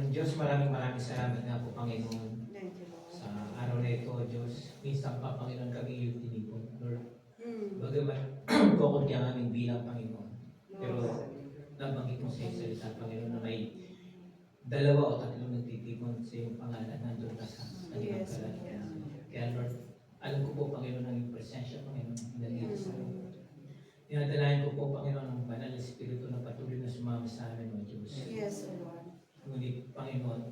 Diyos, maraming salamat nga po, Panginoon. Thank you, Lord. Sa araw na ito, Diyos, minsan pa, Panginoon, kami iyong tinipon. Lord, bagaman kukunti ang aming bilang, Panginoon. Pero nabanggit mo sa iyong salita, Panginoon, na may 2 o 3 nagtitipon sa iyong pangalan, nandun ka sa kanilang kalagayan. Kaya Lord, alam ko po, Panginoon, ang iyong presensya, Panginoon, nandito sa amin. Tinatalayan ko po, Panginoon, ang banal na Espiritu na patuloy na sumama sa amin, O Diyos. Yes, Lord. Ngunit, Panginoon,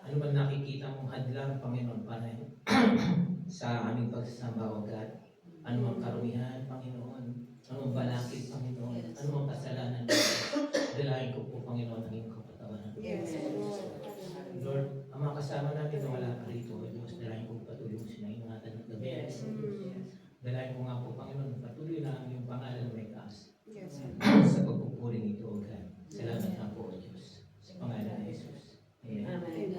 ano man nakikita mong hadlang, Panginoon, para sa aming pagsasamba, O God, ano mang karumihan, Panginoon, ano mang balakid, Panginoon, ano mang kasalanan, dalayan ko po, Panginoon, ang iyong kapatawaran. Yes, Lord. Lord, ang mga kasama natin na wala pa rito, O Diyos, dalayan ko patuloy mo sila ingatan at gabi. Dalayan ko nga po, Panginoon, patuloy na ang iyong pangalan na may taas. Yes, Sa pagpupuring ito, O God. Salamat na po, O Diyos. Sa pangalan ni Jesus. Amen. Amen.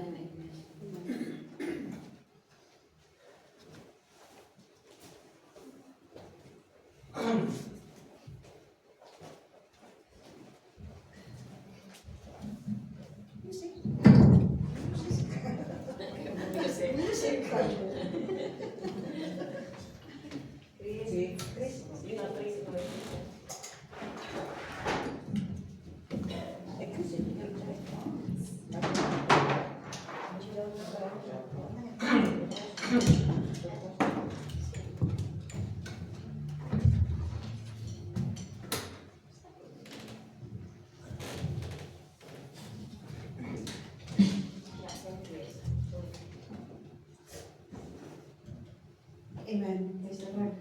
Amen. Praise the Lord.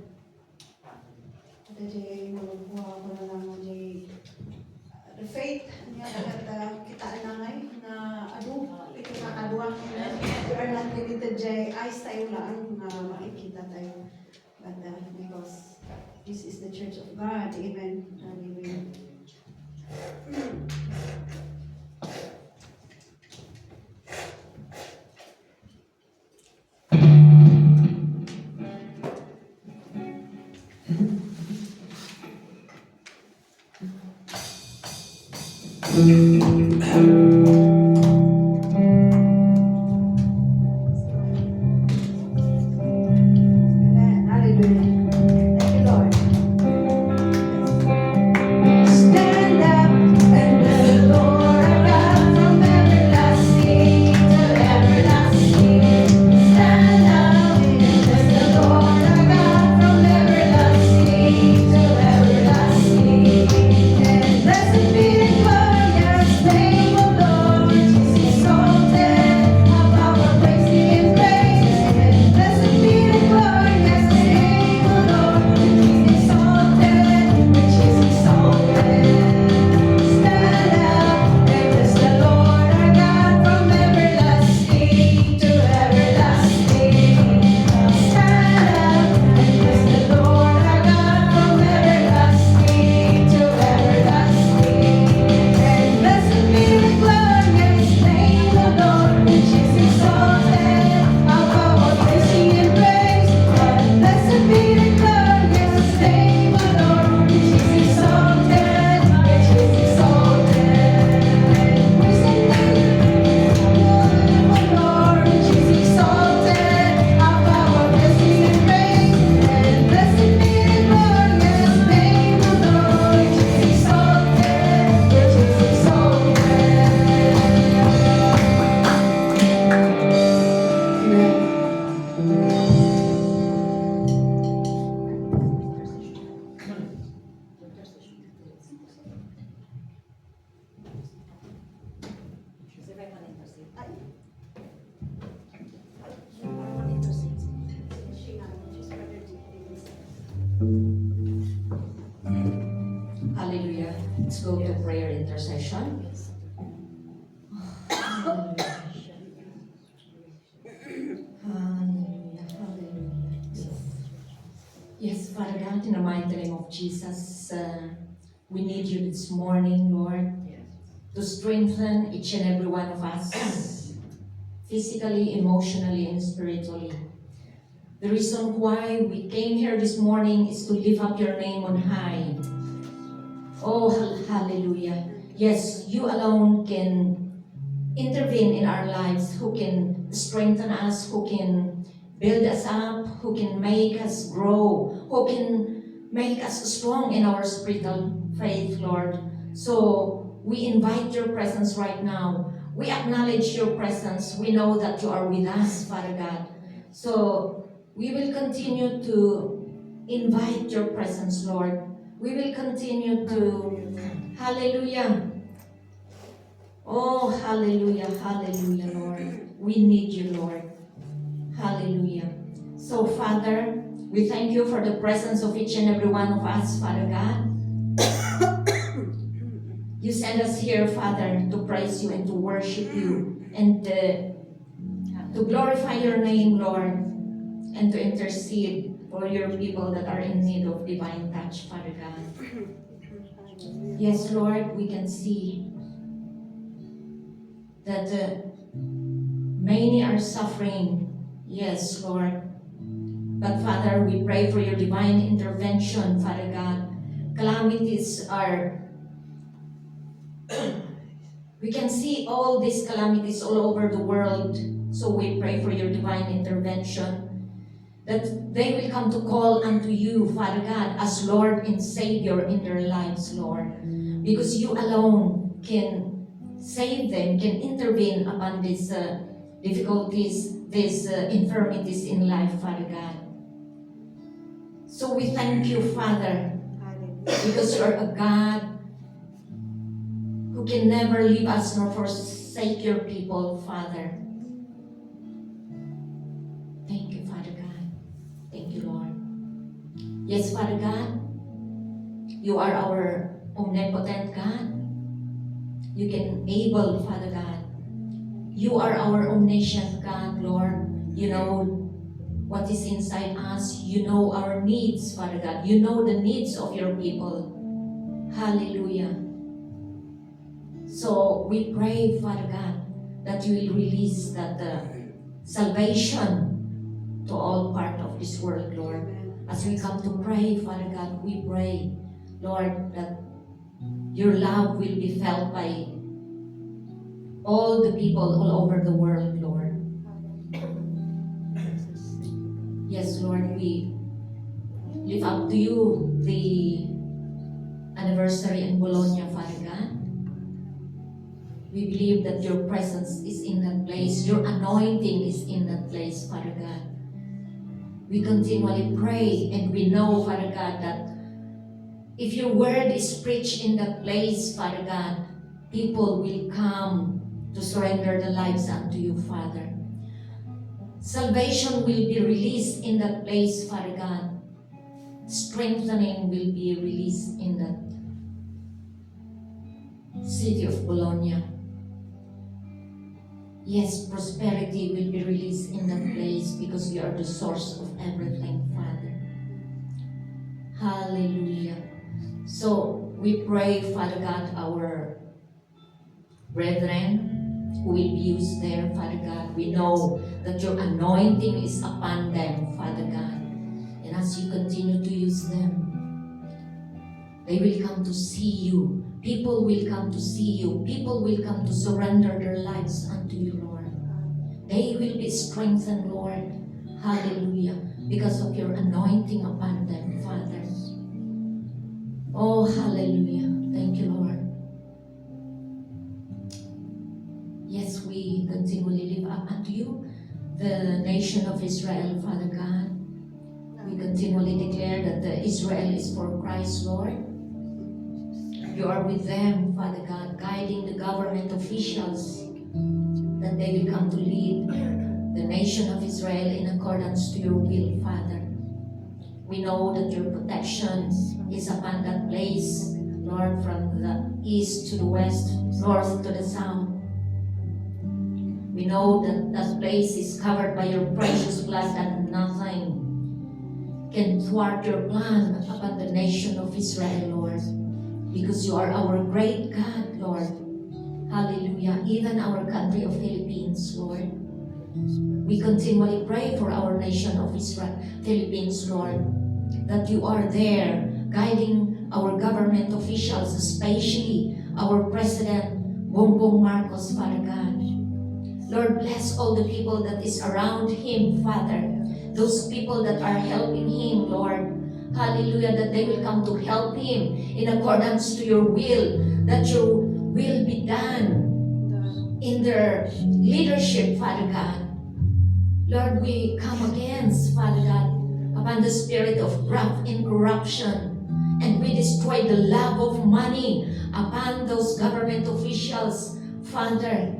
Ito jay nagbuha ko na lang mo jay the faith niya at kita nangay na ado ito na kaduang we are not limited jay eyes tayo lang na makikita tayo but because this is the church of God. Amen. Hallelujah. Amen. Hallelujah. Thank you, Lord. Stand up and the Lord our God from everlasting to everlasting. Stand up and the Lord our God from everlasting to everlasting. And blessed be the glorious name of the Lord, Jesus exalted above our praising and praise. And blessed be the glorious name of the Lord, Jesus exalted, which is exalted. Stand up and bless the Lord our God from everlasting to everlasting. Stand up and bless the Lord our God from everlasting to everlasting. And blessed be the glorious name of the Lord, which is exalted above all praising and praise. And blessed be the glorious name of the Lord, which is exalted, which is exalted. Praise the name of the Lord, which is exalted above all praising and praise. And blessed be the glorious name of the Lord, which is exalted, which is exalted. Amen. Hallelujah. Let's go to prayer intercession. Hallelujah. Hallelujah. Yes, Father God, in the mighty name of Jesus, we need you this morning, Lord, to strengthen each and every one of us, physically, emotionally, and spiritually. The reason why we came here this morning is to lift up your name on high. Oh, hallelujah. Yes, you alone can intervene in our lives, who can strengthen us, who can build us up, who can make us grow, who can make us strong in our spiritual faith, Lord. So we invite your presence right now. We acknowledge your presence. We know that you are with us, Father God. So we will continue to invite your presence, Lord. We will continue to, hallelujah. Oh, hallelujah, hallelujah, Lord. We need you, Lord. Hallelujah. So, Father, we thank you for the presence of each and every one of us, Father God. You send us here, Father, to praise you and to worship you and to glorify your name, Lord, and to intercede for your people that are in need of divine touch, Father God. Yes, Lord, we can see that many are suffering. Yes, Lord. But Father, we pray for your divine intervention, Father God. Calamities are, we can see all these calamities all over the world. So we pray for your divine intervention, that they will come to call unto you, Father God, as Lord and Savior in their lives, Lord. Because you alone can save them, can intervene upon these difficulties, these infirmities in life, Father God. So we thank you, Father, because you are a God who can never leave us nor forsake your people, Father. Thank you, Father God. Thank you, Lord. Yes, Father God, you are our omnipotent God. You can able, Father God. You are our omniscient God, Lord. You know what is inside us. You know our needs, Father God. You know the needs of your people. Hallelujah. So we pray, Father God, that you will release that salvation to all part of this world, Lord. As we come to pray, Father God, we pray, Lord, that your love will be felt by all the people all over the world, Lord. Yes, Lord, we lift up to you the anniversary in Bologna, Father God. We believe that your presence is in that place. Your anointing is in that place, Father God. We continually pray, and we know, Father God, that if your word is preached in that place, Father God, people will come to surrender their lives unto you, Father. Salvation will be released in that place, Father God. Strengthening will be released in that city of Bologna. Yes, prosperity will be released in that place because you are the source of everything, Father. Hallelujah. So we pray, Father God, our brethren who will be used there, Father God. We know that your anointing is upon them, Father God. And as you continue to use them, they will come to see you. People will come to see you. People will come to surrender their lives unto you, Lord. They will be strengthened, Lord. Hallelujah. Because of your anointing upon them, Father. Oh, hallelujah. Thank you, Lord. Yes, we continually lift up unto you the nation of Israel, Father God. We continually declare that Israel is for Christ, Lord. You are with them, Father God, guiding the government officials that they will come to lead the nation of Israel in accordance to your will, Father. We know that your protection is upon that place, Lord, from the east to the west, north to the south. We know that that place is covered by your precious blood, and nothing can thwart your plan upon the nation of Israel, Lord. Because you are our great God, Lord. Hallelujah. Even our country of Philippines, Lord. We continually pray for our nation of Israel, Philippines, Lord, that you are there guiding our government officials, especially our President Bongbong Marcos, Father God. Lord, bless all the people that is around him, Father. Those people that are helping him, Lord. Hallelujah, that they will come to help him in accordance to your will, that your will be done in their leadership, Father God. Lord, we come against, Father God, upon the spirit of graft and corruption, and we destroy the love of money upon those government officials, Father.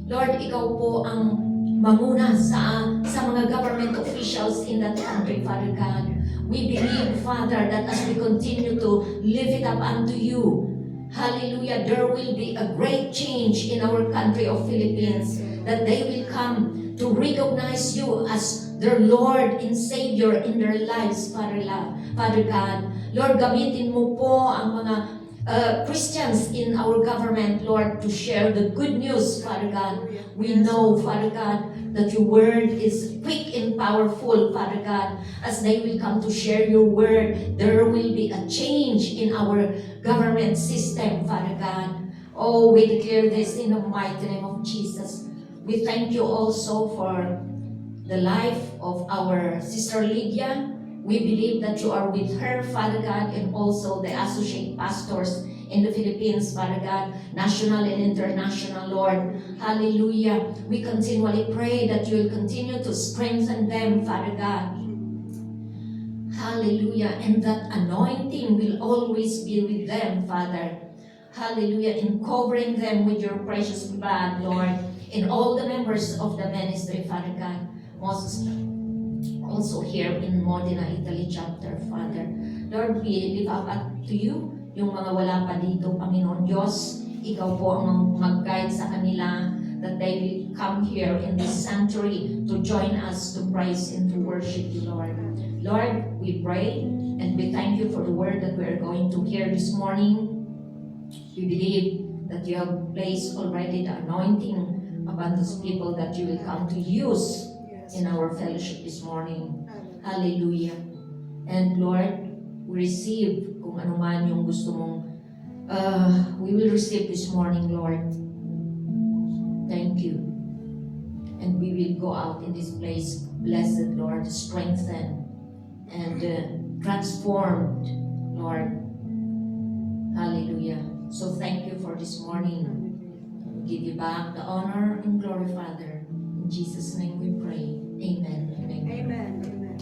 Lord, ikaw po ang mamuna sa mga government officials in that country, Father God. We believe, Father, that as we continue to lift it up unto you, hallelujah, there will be a great change in our country of Philippines, that they will come to recognize you as their Lord and Savior in their lives, Father God. Lord, gamitin mo po ang mga Christians in our government, Lord, to share the good news, Father God. We know, Father God, that your word is quick and powerful, Father God. As they will come to share your word, there will be a change in our government system, Father God. Oh, we declare this in the mighty name of Jesus. We thank you also for the life of our sister Lydia. We believe that you are with her, Father God, and also the associate pastors in the Philippines, Father God, national and international, Lord. Hallelujah. We continually pray that you will continue to strengthen them, Father God. Hallelujah. And that anointing will always be with them, Father. Hallelujah. In covering them with your precious blood, Lord. And all the members of the ministry, Father God. Also here in Modena, Italy chapter, Father. Lord, we lift up to you yung mga wala pa dito, Panginoon Diyos. Ikaw po ang mag-guide sa kanila, that they will come here in this sanctuary to join us to praise and to worship you, Lord. Lord, we pray and we thank you for the word that we are going to hear this morning. We believe that you have placed already the anointing upon those people that you will come to use in our fellowship this morning. Hallelujah. And Lord, we receive kung ano man yung gusto mong we will receive this morning, Lord. Thank you. And we will go out in this place, blessed, Lord, strengthened and transformed, Lord. Hallelujah. So thank you for this morning. We give you back the honor and glory, Father. In Jesus' name we pray. Amen. Amen. Amen. Amen.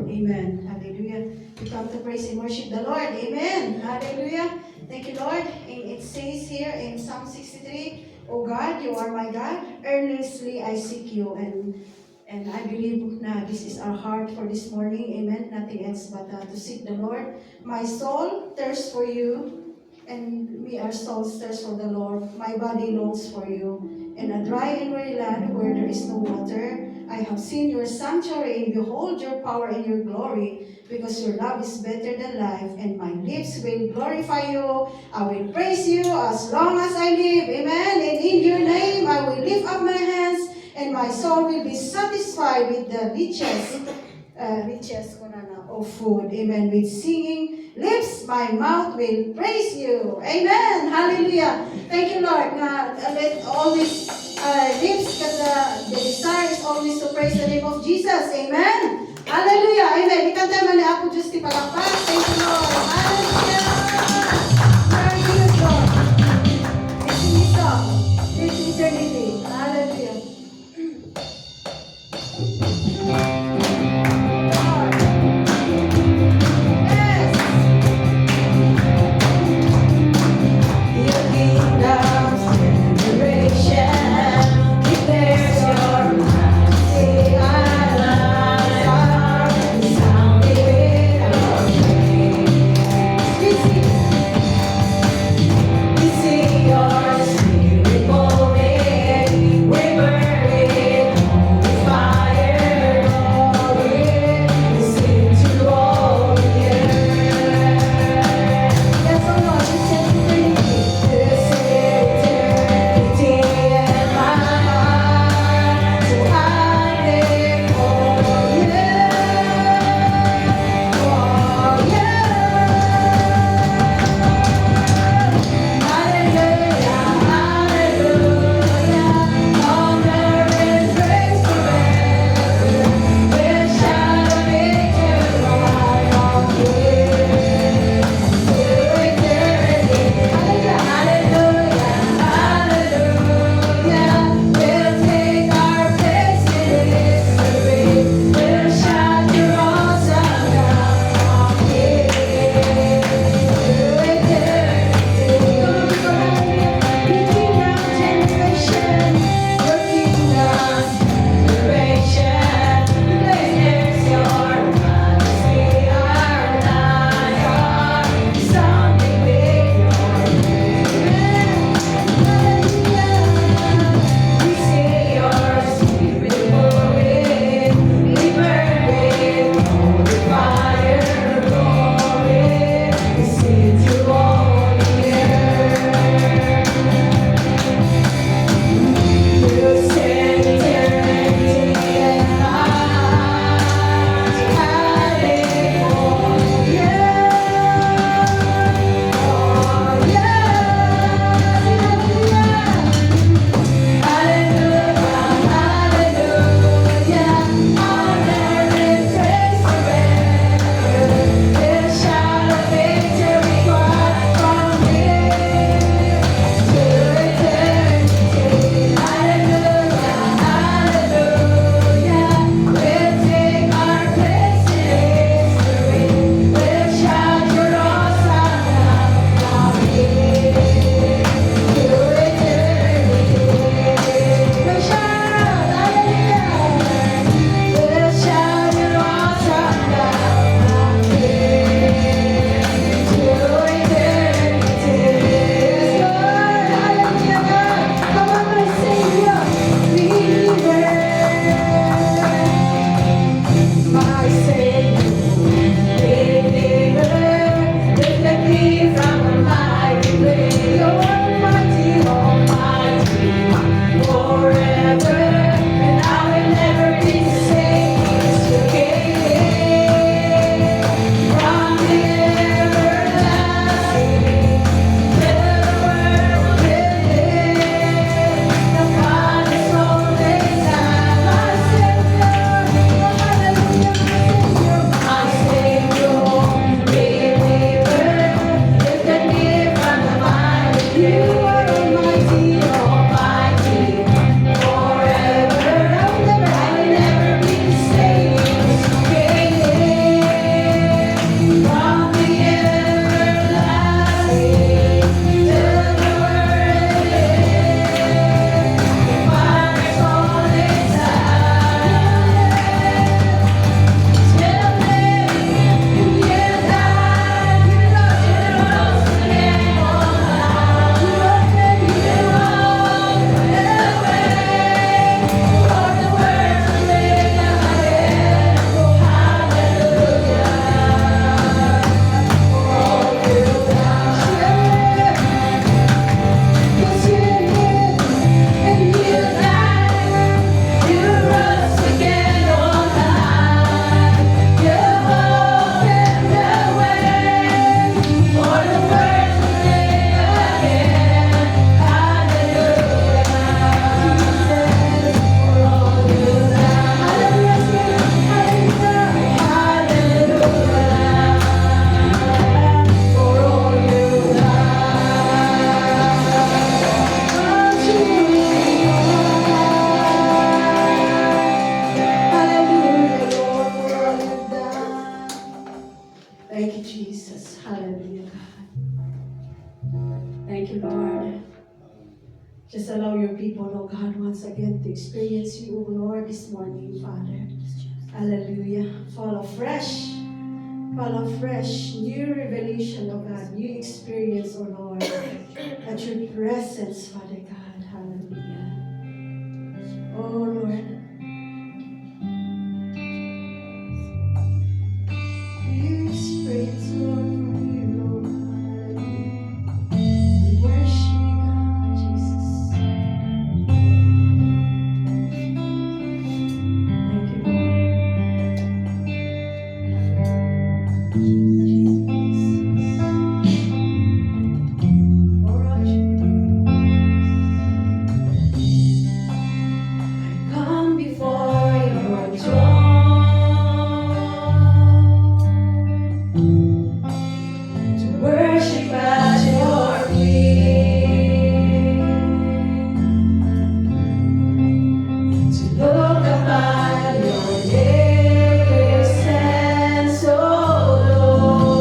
Amen. Hallelujah. We come to praise and worship the Lord. Amen. Hallelujah. Thank you, Lord. And it says here in Psalm 63, "O God, you are my God. Earnestly I seek you." And I believe na this is our heart for this morning. Amen. Nothing else but to seek the Lord. My soul thirsts for you, and we our souls thirst for the Lord. My body longs for you. In a dry and weary land where there is no water, I have seen your sanctuary and behold your power and your glory, because your love is better than life, and my lips will glorify you. I will praise you as long as I live. Amen. And in your name I will lift up my hands, and my soul will be satisfied with the riches of food. Amen. With singing lips, my mouth will praise you. Amen. Hallelujah. Thank you, Lord. Let always lips, because the desire is always to praise the name of Jesus. Amen. Hallelujah. Amen. Ikanta man ni Apo Diyos ti palakpak. Thank you, Lord. Hallelujah. Very good, Lord. Let's sing this song. This eternity. Hallelujah. Sound it with our grateful, oh God, once again to experience you, oh Lord, this morning, Father. Hallelujah. Fall afresh, new revelation, oh God, new experience, oh Lord, at your presence, Father God. Hallelujah. Oh Lord, new experience, Lord, from you, Lord. Hallelujah. We worship you, God, Jesus. Thank you, Lord. Lord, come before your throne to worship at your feet, to look upon your innocence, oh Lord.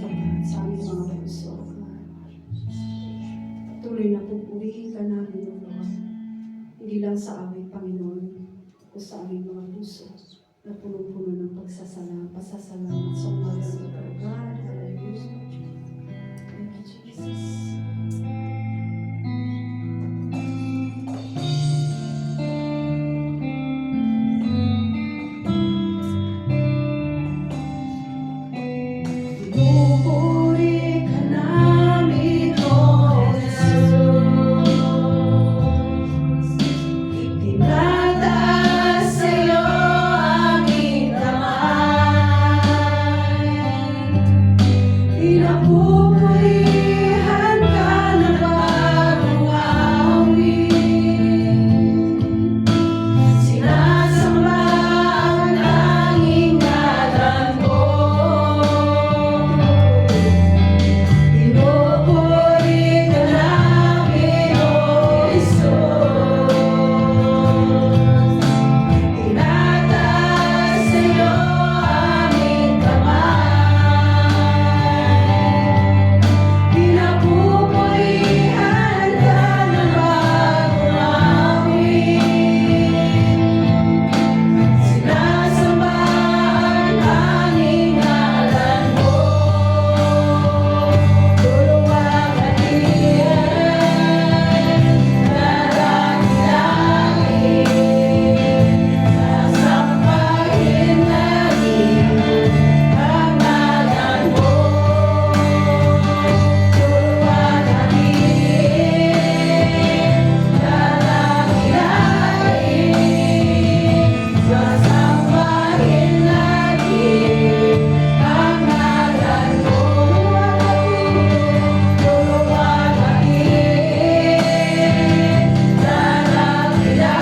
tapat sa aming mga puso. Tuloy na pupurihin ka namin, O Lord. Hindi lang sa aming Panginoon, o sa aming mga puso na punong-puno ng pasasalamat sa umaga ng God. Hallelujah. Thank you, Jesus. Pinupuri ka namin, O Jesus. Itinataas sa'yo aming kamay. Pinapupurihan ka ng bagong awit. Sinasamba ang tanging ngalan mo. Pinupuri ka namin, O Jesus. Tinataas sa'yo aming kamay. Pinapupurihan ka ng bagong awit. Sinasamba ang tanging ngalan mo. Luluwalhatian, dalangin, sasampahin namin ang ngalan mo. Luluwalhatian, dalangin, sasampahin namin ang ngalan mo. Luluwalhatian, dalangin,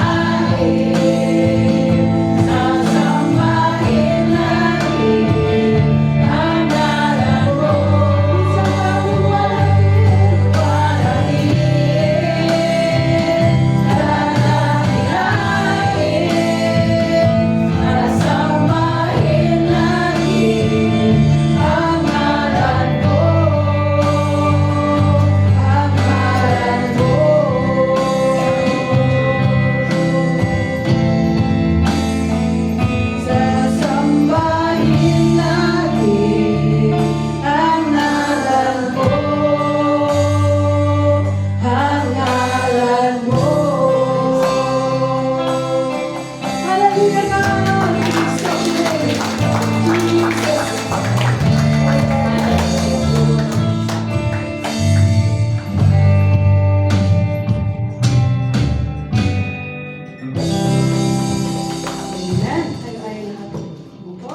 sasampahin namin ang ngalan mo. Sasampahin namin ang ngalan mo. Ang ngalan mo. Sasambahin natin ang ngalan mo. Ang ngalan mo. Hallelujah, God. Jesus. Amen. Tayo ay lahat umupo.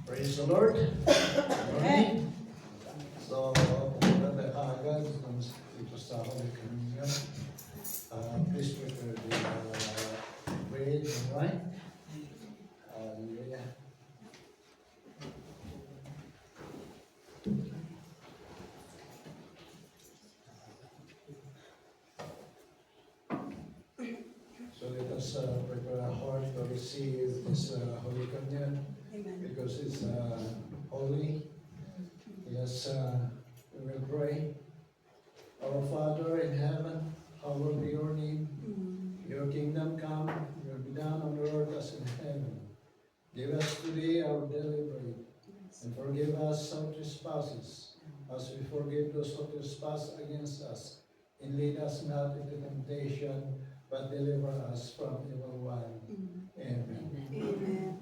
Praise the Lord. Morning. So, pumunta tayo kaagad dito sa Holy Communion. Please prepare the bread and wine. Hallelujah. So let us prepare our heart to receive this Holy Communion. Amen. Because it's holy. Yes, we will pray. Our Father in heaven, hallowed be your name. Your kingdom come, your will be done on earth as in heaven. Give us today our daily bread, and forgive us our trespasses, as we forgive those who trespass against us. And lead us not into temptation, but deliver us from evil one. Amen. Amen.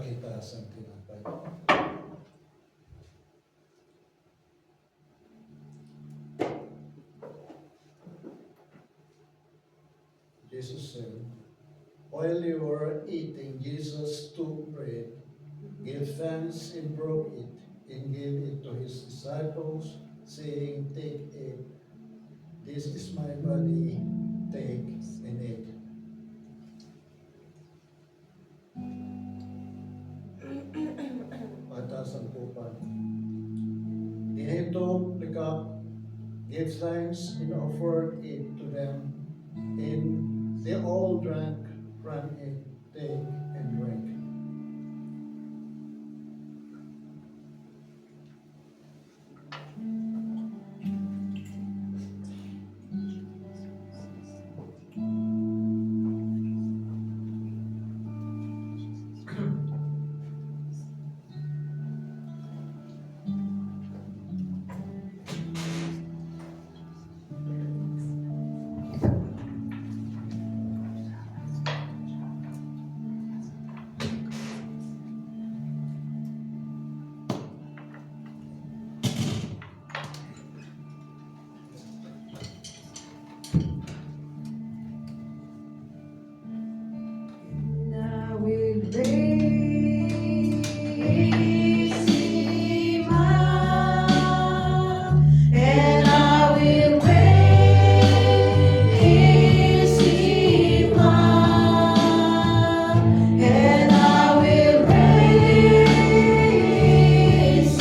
kita sa tinapay. Jesus said, while you were eating, Jesus took bread, gave thanks and broke it, and gave it to his disciples, saying, take it, this is my body, take and eat. Patas ang kupan. Then he took the cup, gave thanks, and offered it to them, and they all drank from it, take and drink. I will raise him up, and I will raise him up, and I will raise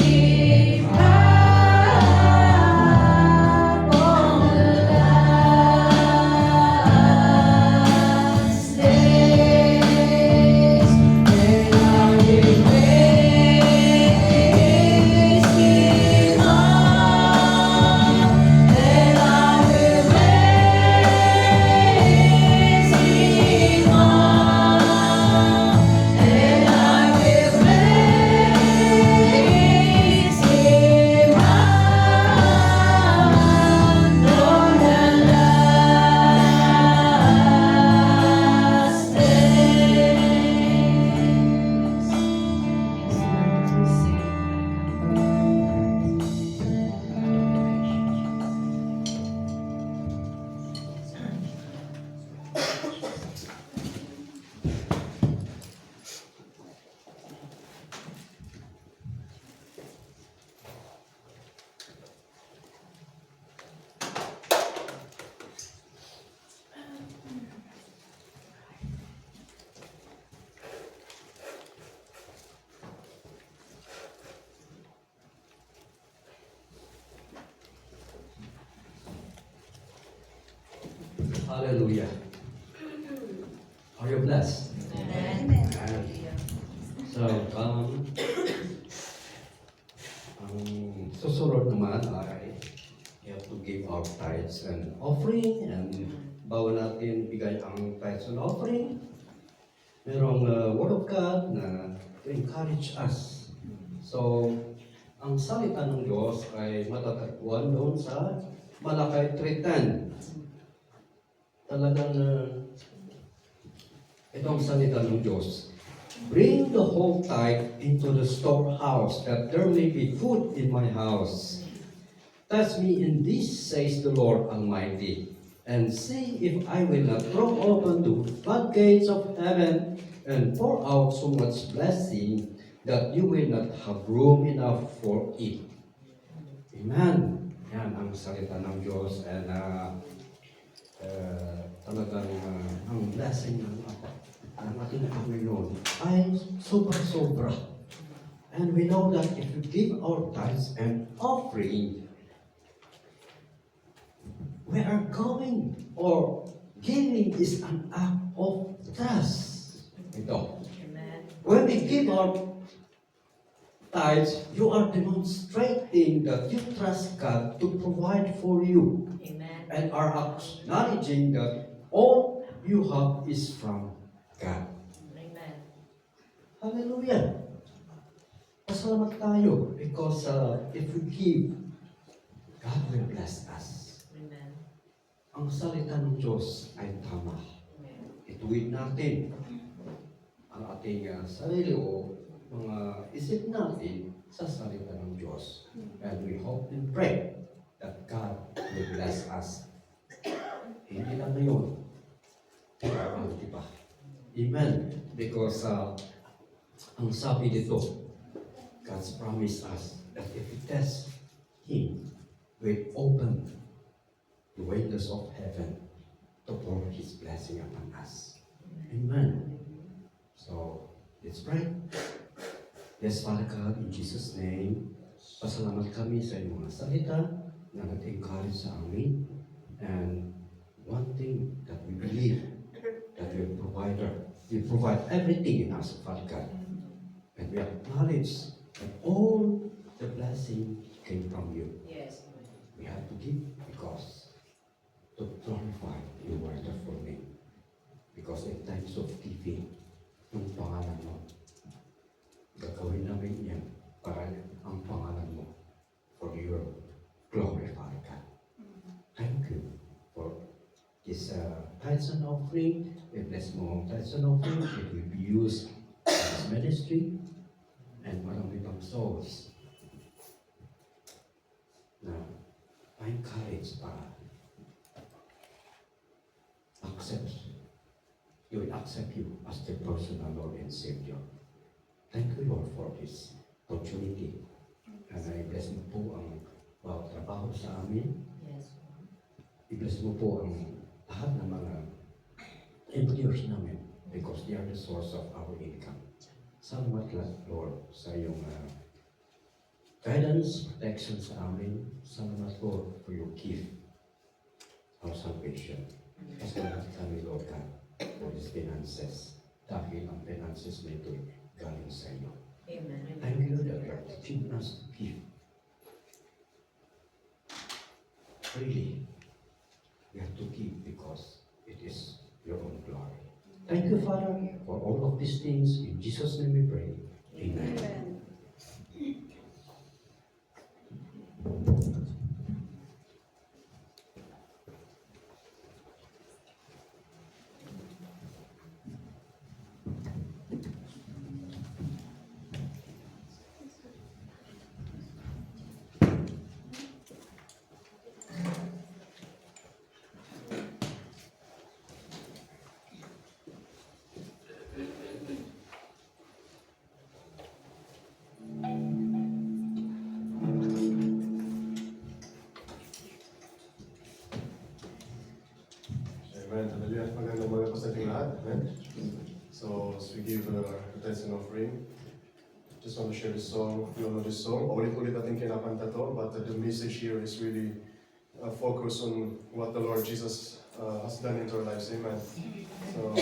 him up on the last days, and I will raise him up, and I will raise him up, and I will raise him up on the last Hallelujah. Are you blessed? Amen. So, ang susunod naman ay we have to give our tithes and offering, and bago natin bigay ang tithes and offering, merong word of God na to encourage us. So, ang salita ng Diyos ay matatagpuan doon sa Malakay 3:10. Talagang itong salita ng Diyos. Bring the whole tithe into the storehouse, that there may be food in my house. Test me in this, says the Lord Almighty, and see if I will not throw open the floodgates of heaven and pour out so much blessing that you will not have room enough for it. Amen. Yan ang salita ng Diyos, and talagang ang blessing ng ating Panginoon ay sobra-sobra. And we know that if we give our tithes and offering, we are going, or giving is an act of trust. Ito. When we give our tithes, you are demonstrating that you trust God to provide for you. Amen. And are acknowledging that all you have is from God. Amen. Hallelujah! Pasalamat tayo because if we give, God will bless us. Amen. Ang salita ng Diyos ay tama. Ituwid natin ang ating sarili o mga isip natin sa salita ng Diyos. And we hope and pray that God will bless us. Hindi lang ngayon, pero di ba? Amen. Because ang sabi dito, God's promised us that if we test Him, will open the windows of heaven to pour His blessing upon us. Amen. So, let's pray. Yes, Father God, in Jesus' name, pasalamat kami sa iyong mga salita na nag-encourage sa amin. And one thing that we believe, that you provide everything in us, Father God. And we acknowledge that all the blessing came from you. Yes. We have to give because to glorify your wonderful name. Because in times of giving, yung pangalan mo, gagawin namin yan para ang pangalan mo for your glory, Father God. Thank you for this tithes and offering. We bless mo ang tithes and offering. It will be used in this ministry and marami pang souls na ma-encourage para you will accept you as the personal Lord and Savior. Thank you, Lord, for this opportunity. And I bless mo po ang bawat trabaho sa amin. Yes. I-bless mo po ang lahat ng mga employers namin because they are the source of our income. Salamat, Lord, sa iyong guidance, protection sa amin. Salamat, Lord, for your gift, our salvation. Salamat kami, Lord God, for these finances. Dahil ang finances nito galing sa iyo. Amen. Thank you that you are teaching us to give. Really, we have to give because it is your own glory. Thank you, Father, for all of these things. In Jesus' name we pray. Amen. Amen. Hallelujah. Magandang umaga po sa ating lahat. Amen. So, as we give our tithes and offering, just want to share this song. You all know this song. Ulit-ulit natin kinakanta to, but the message here is really focus on what the Lord Jesus has done into our lives. Amen. So,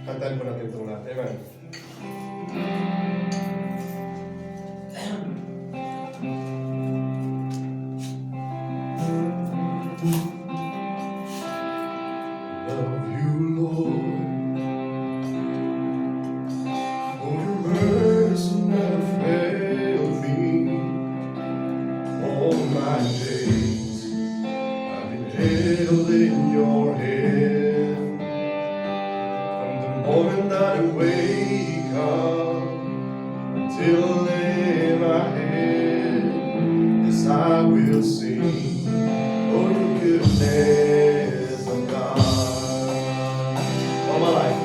kantaan po natin itong lahat. Amen. Love you, Lord, for your mercy never failed me. All my days I've been held in your hand. From the moment that I wake up until I lay my head, yes, I will sing for your goodness of God. All my life.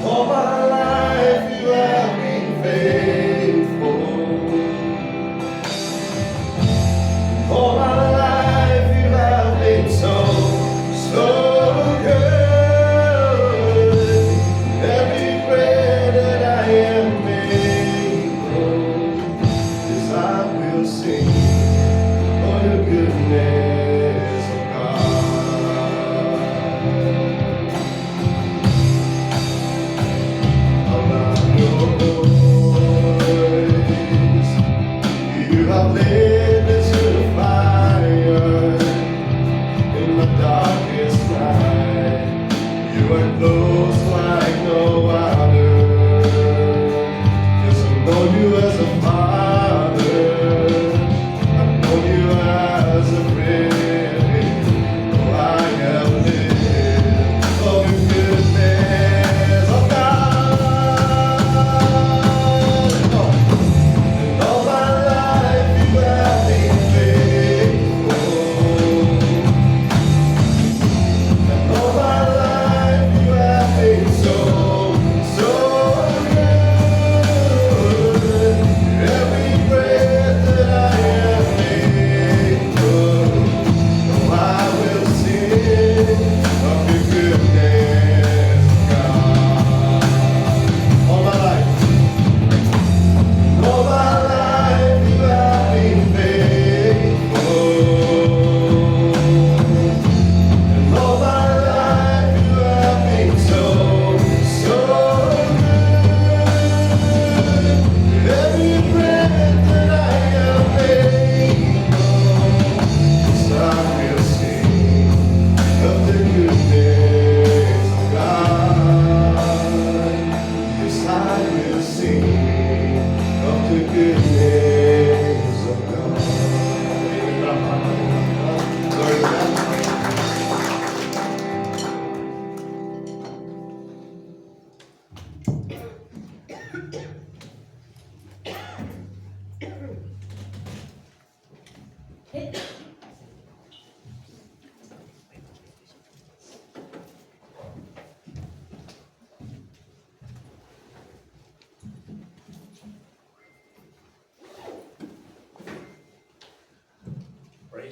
All my life you have been faithful. All my life you have been so, so good. Every prayer that I am able, yes, I will sing for your goodness of God. Around your voice, you have led me to the fire in my darkest night. You are close like no other. Yes, I know you as a father. I know you as a friend. Oh, I have lived of your goodness.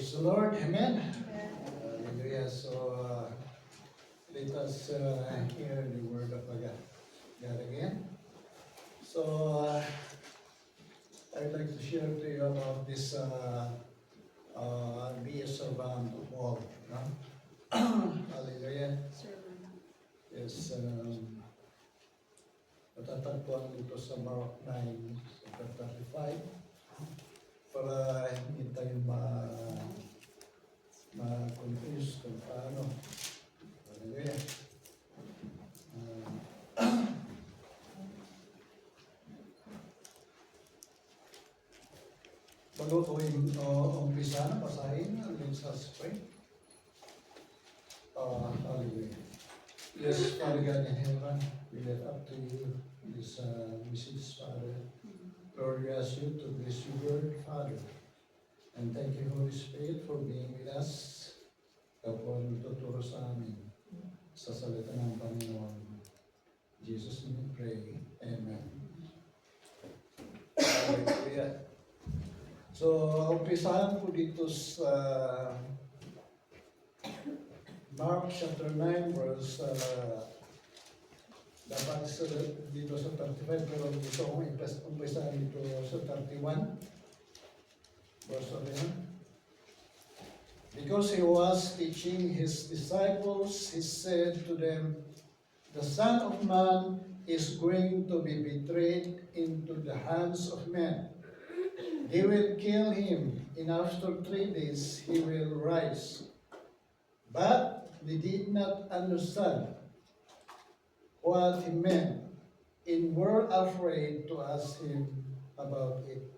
Praise the Lord, amen. Hallelujah. So let us hear the word of God again. So I'd like to share to you about this be a servant of all. No? Hallelujah. Yes, matatagpuan dito sa Mark 9, chapter 35, para hindi tayo ma-confuse kung paano. Hallelujah. Bago ko umpisa na basahin, let's us pray. Hallelujah. Yes, Father God in heaven, we lift up to you this message, Father. Lord, we ask you to bless your word, Father. And thank you, Holy Spirit, for being with us. Kapag nagtuturo sa amin sa salita ng Panginoon. In Jesus' name we pray. Amen. Hallelujah. So, umpisahan ko dito sa Mark chapter 9 verse dapat dito sa 35 pero gusto kong umpisahan dito sa 31 verse 11. Because he was teaching his disciples, he said to them, "The Son of Man is going to be betrayed into the hands of men. They will kill him, and after 3 days he will rise." But they did not understand what he meant, and were afraid to ask him about it.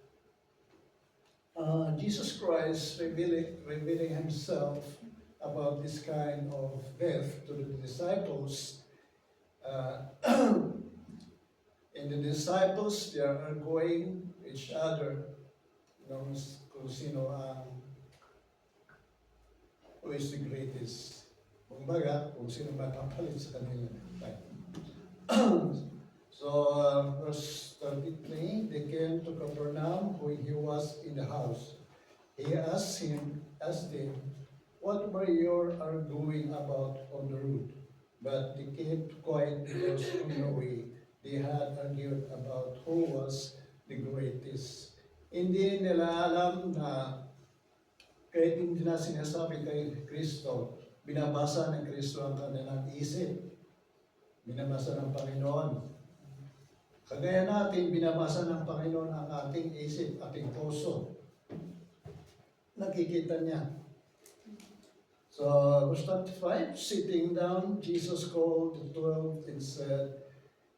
Jesus Christ revealing himself about this kind of death to the disciples. And the disciples, they are arguing each other kung sino who is the greatest. Kumbaga, kung sino makapalit sa kanila. So, verse 33, they came to Capernaum when he was in the house. He asked them, "What were you arguing about on the road?" But they kept quiet because on the way they had argued about who was the greatest. Hindi nila alam na kahit hindi na sinasabi kay Kristo, binabasa ng Kristo ang kanilang isip. Binabasa ng Panginoon. Kagaya natin, binabasa ng Panginoon ang ating isip, ating puso. Nakikita niya. So, verse 35, sitting down, Jesus called the 12 and said,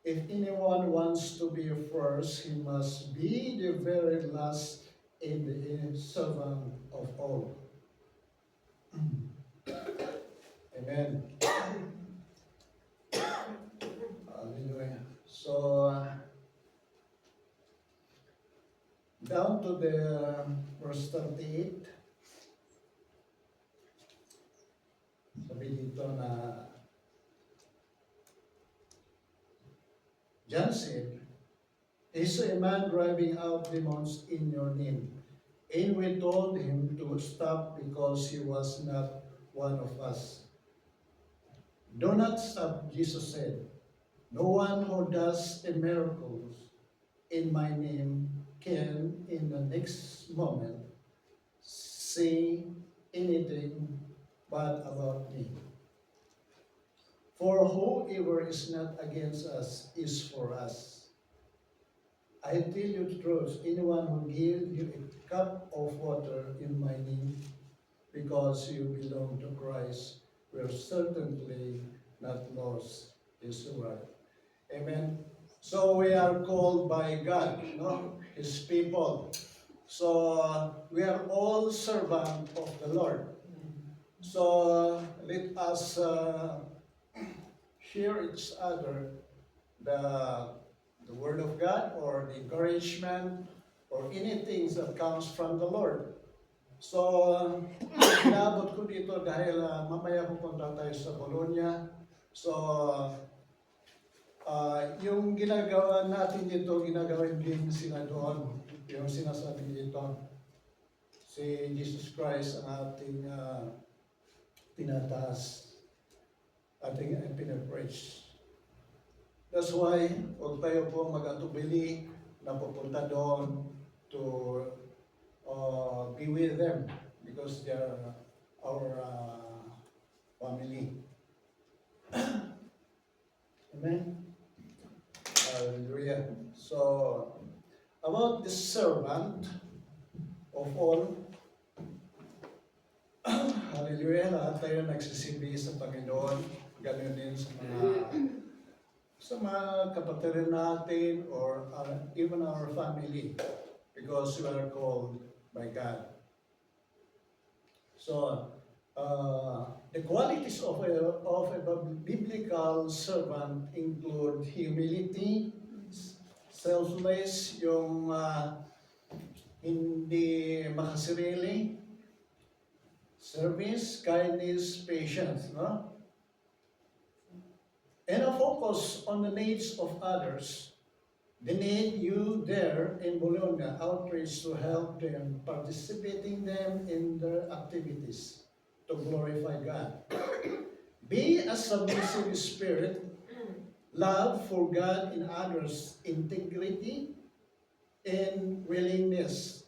"If anyone wants to be first, he must be the very last and the servant of all." Amen. Hallelujah. So, down to the verse 38, sabi dito na John said, "He saw a man driving out demons in your name, and we told him to stop because he was not one of us." "Do not stop," Jesus said. "No one who does a miracle in my name can, in the next moment, say anything bad about me. For whoever is not against us is for us. I tell you the truth, anyone who gives you a cup of water in my name, because you belong to Christ, will certainly not lose his right." Amen. So we are called by God, His people. So we are all servants of the Lord. So let us share each other the word of God or the encouragement or anything that comes from the Lord. So, inabot ko dito dahil mamaya pupunta tayo sa Bologna. So, yung ginagawa natin dito, ginagawa din sila doon, yung sinasabi dito. si Jesus Christ ang ating tinataas, ating pinapreach. That's why, huwag tayo po mag-atubili na pupunta doon to be with them because they are our family. Amen? Hallelujah. So, about the servant of all, hallelujah, lahat tayo nagsisibi sa Panginoon, ganun din sa mga kapatid natin or even our family because we are called by God. So, the qualities of a biblical servant include humility, selfless, yung hindi makasarili, service, kindness, patience, no? And a focus on the needs of others. They need you there in Bologna, outreach to help them, participating them in their activities to glorify God. Be a submissive spirit, love for God and others, integrity, and willingness.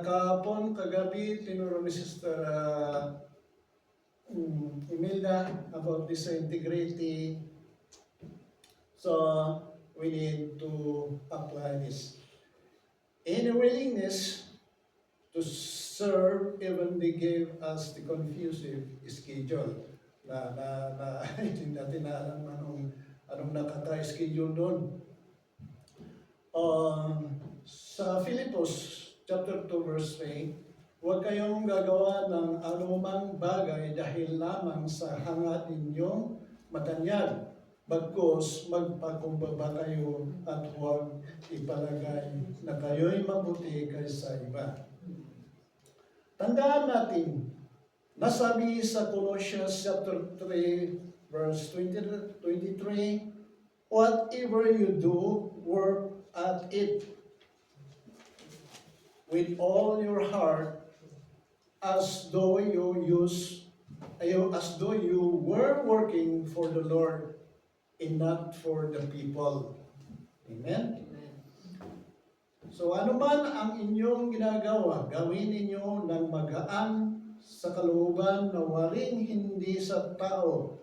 Kahapon, kagabi, tinuro ni Sister Imelda about this integrity. So, we need to apply this. And a willingness to serve, even they gave us the confusive schedule. Hindi natin alam anong nakaka-schedule doon. Sa Philippos chapter 2 verse 3, huwag kayong gagawa ng anumang bagay dahil lamang sa hangad ninyong matanyag. Bagkus magpakumbaba kayo at huwag ipalagay na kayo'y mabuti kaysa iba. Tandaan natin, nasabi sa Colossians chapter 3 verse 23, whatever you do, work at it with all your heart, as though you were working for the Lord and not for the people. Amen? So ano man ang inyong ginagawa, gawin ninyo ng magaan sa kalooban na waring hindi sa tao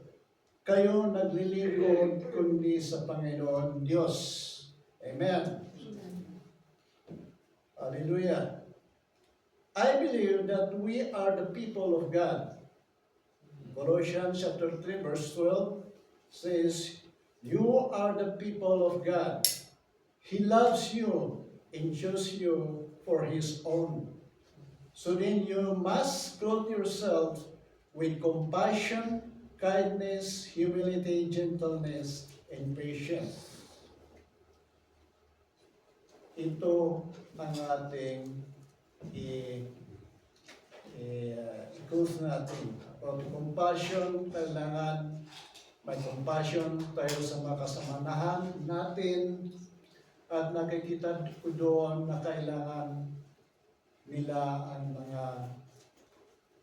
kayo naglilingkod kundi sa Panginoon Diyos. Amen. Hallelujah. I believe that we are the people of God. Colossians chapter 3 verse 12 says, you are the people of God. He loves you and chose you for His own. So then you must clothe yourself with compassion, kindness, humility, gentleness, and patience. Ito ang ating i-close natin. About compassion, kailangan may compassion tayo sa mga kasamanahan natin at nakikita ko doon na kailangan nila ang mga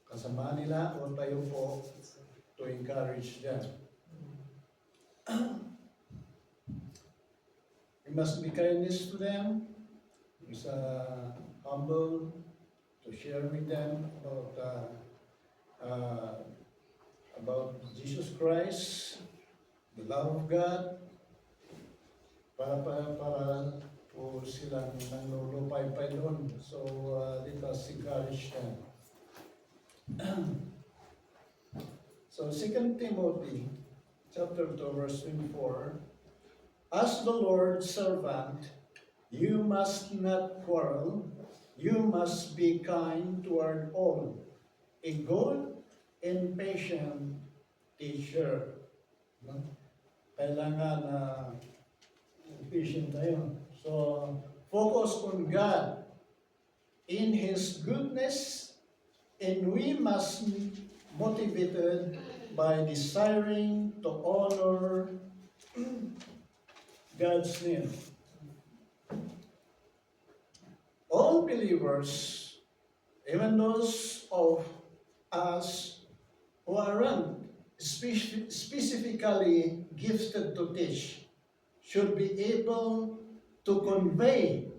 kasama nila o tayo po to encourage them. We must be kindness to them, humble, to share with them about Jesus Christ, the love of God, para po silang nanglulupay-pay doon. So, let us encourage them. So, 2 Timothy, chapter 2, verse 24, as the Lord's servant, you must not quarrel, you must be kind toward all, a good and patient teacher. Kailangan patient tayo. So, focus on God in His goodness, and we must be motivated by desiring to honor God's name. All believers Even those of us who aren't specifically gifted to teach should be able to convey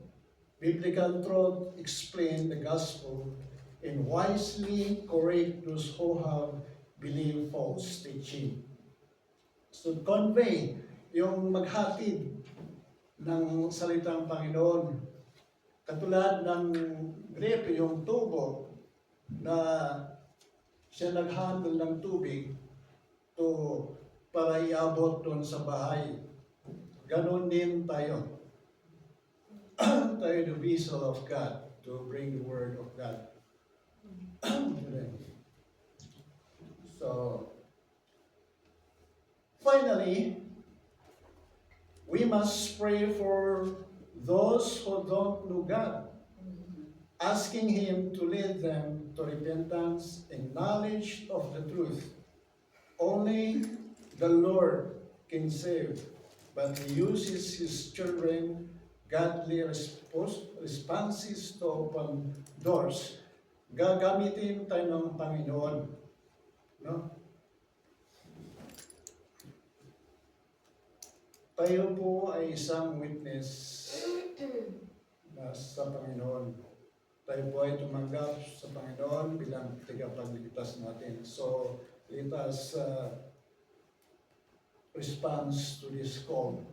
biblical truth, explain the gospel, and wisely correct those who have believed false teaching. So convey, yung maghatid ng salitang Panginoon. Katulad ng grape, yung tubo na siya nag-handle ng tubig para iabot doon sa bahay. Ganon din tayo. Tayo the vessel of God to bring the word of God to them. So, finally, we must pray for those who don't know God, asking Him to lead them to repentance and knowledge of the truth. Only the Lord can save, but He uses His children, godly responses to open doors. Gagamitin tayo ng Panginoon. No? Tayo po ay isang witness sa Panginoon. Tayo po ay tumanggap sa Panginoon bilang tagapagligtas natin. So, let us respond to this call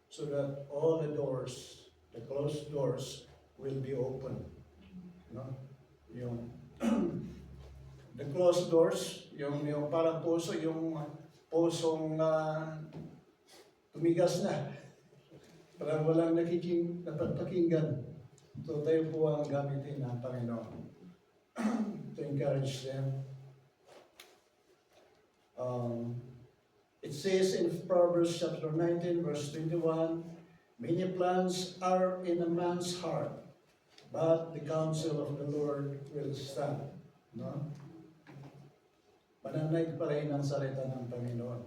so that all the doors, the closed doors, will be open. No? Yung the closed doors, yung parang puso, yung pusong tumigas na. Parang walang napapakinggan. So tayo po ang gamitin ng Panginoon to encourage them. It says in Proverbs chapter 19, verse 21, many plans are in a man's heart, but the counsel of the Lord will stand. No? Mananaig pa rin ang salita ng Panginoon.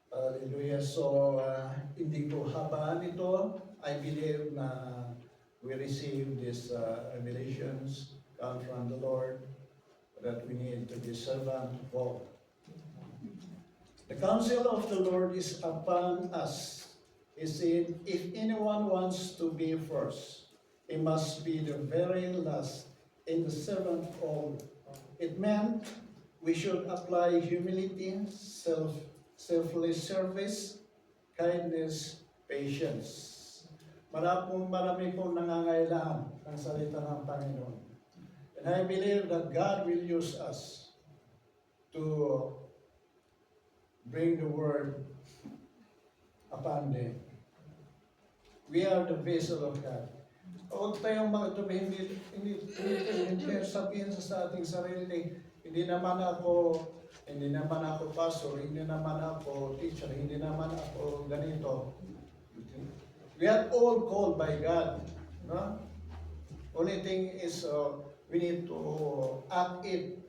Hallelujah. So, hindi ko habaan ito. I believe na we receive these revelations come from the Lord that we need to be servant of all. The counsel of the Lord is upon us. He said, if anyone wants to be first, he must be the very last and the servant of all. It meant we should apply humility, selfless service, kindness, patience. Marami pong nangangailangan ng salita ng Panginoon. And I believe that God will use us to bring the word upon them. We are the vessel of God. Huwag tayong mga hindi sabihin sa ating sarili, hindi naman ako pastor, hindi naman ako teacher, hindi naman ako ganito. We are all called by God. No? Only thing is we need to act it,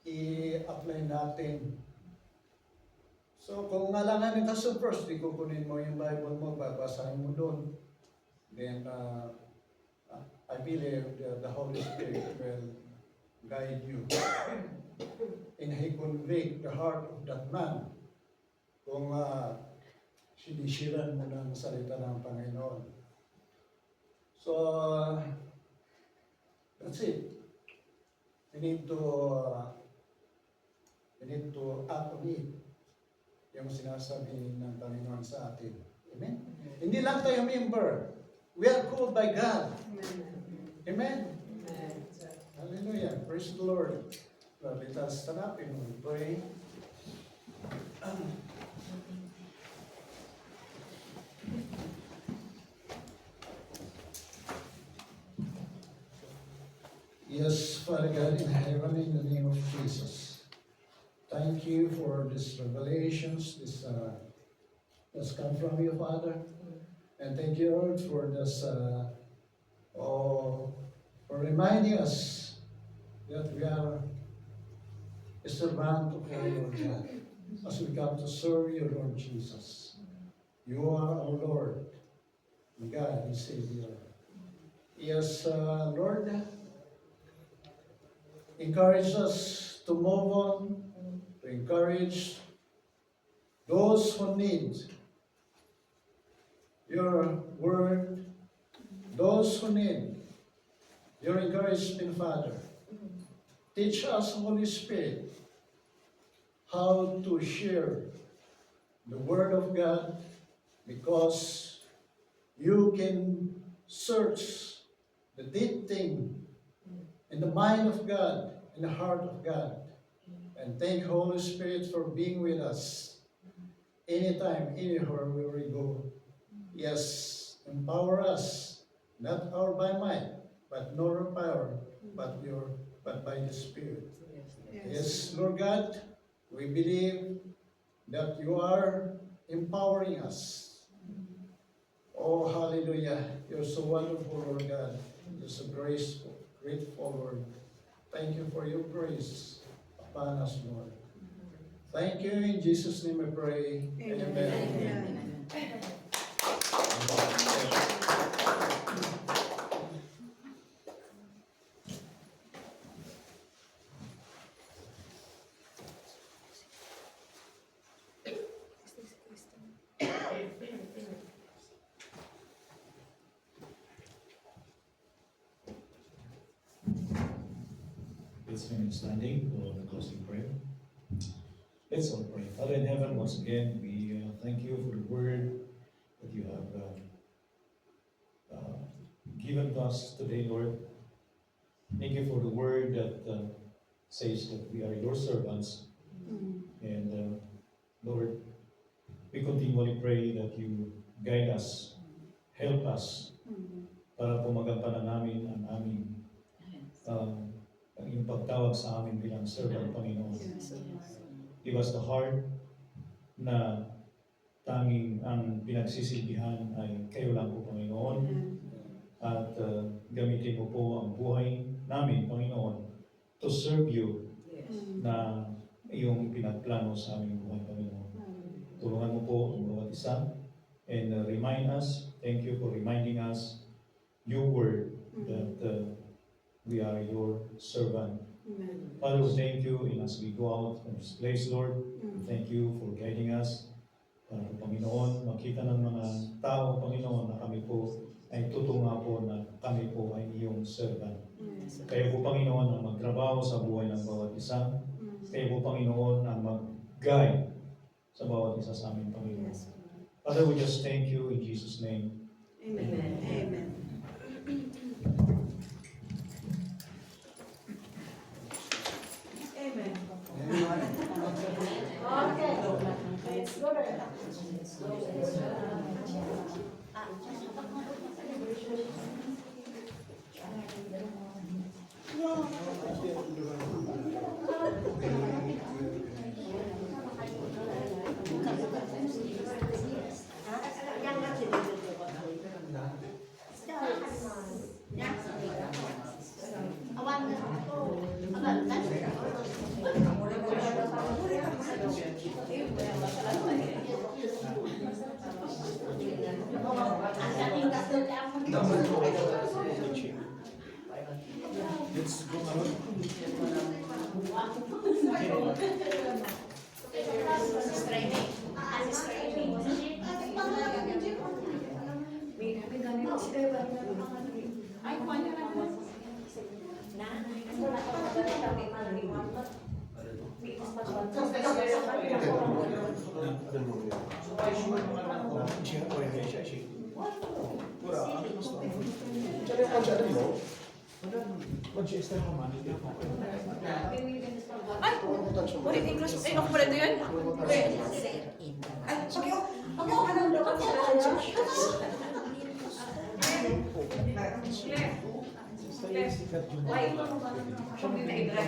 i-apply natin. So kung ngalangan ka sa first, di kukunin mo yung Bible mo, babasahin mo doon. Then I believe the Holy Spirit will guide you. And He convict the heart of that man kung sinisiran mo ng salita ng Panginoon. So, that's it. We need to act on it. Yung sinasabi ng Panginoon sa atin. Amen? Hindi lang tayo member. We are called by God. Amen? Hallelujah. Praise the Lord. Well, let us stand up and pray. Yes, Father God in heaven, in the name of Jesus. Thank you for these revelations, that's come from you, Father. And thank you, Lord, for this, for reminding us that we are a servant of our Lord God, as we come to serve you, Lord Jesus. You are our Lord, God and Savior. Yes, Lord, encourage us to move on, to encourage those who need your word, those who need your encouragement, Father. Teach us, Holy Spirit, how to share the word of God, because you can search the deep thing in the mind of God, in the heart of God. And thank Holy Spirit for being with us anytime, anywhere where we go. Yes, empower us, not our by might, but not our power, but by the Spirit. Yes, Lord God, we believe that you are empowering us. Oh, hallelujah. You're so wonderful, Lord God. You're so graceful, grateful, Lord. Thank you for your grace upon us, Lord. Thank you. In Jesus' name I pray. Amen. Let's remain standing for the closing prayer. Let's all pray. Father in heaven, once again, we thank you for the word that you have given to us today, Lord. Thank you for the word that says that we are your servants. And Lord, we continually pray that you guide us, help us, para po magampanan namin ang aming ang iyong pagtawag sa amin bilang servant, Panginoon. Give us the heart na tanging ang pinagsisilbihan ay kayo lang po, Panginoon. At gamitin mo po ang buhay namin, Panginoon, to serve you na iyong pinagplano sa aming buhay, Panginoon. Tulungan mo po ang bawat isa and remind us, thank you for reminding us your word that we are your servant. Father, we thank you, and as we go out from this place, Lord, we thank you for guiding us. Panginoon, makita ng mga tao, Panginoon, na kami po ay tutunga po na kami po ay iyong servant. Kaya po, Panginoon, ang magtrabaho sa buhay ng bawat isa. Kaya po, Panginoon, ang mag-guide sa bawat isa sa amin, Panginoon. Father, we just thank you in Jesus' name. Amen. Amen. Ay, ulit English. Ay, naku pala ito yun. Ay, pag-iwa ka ng loob. Why?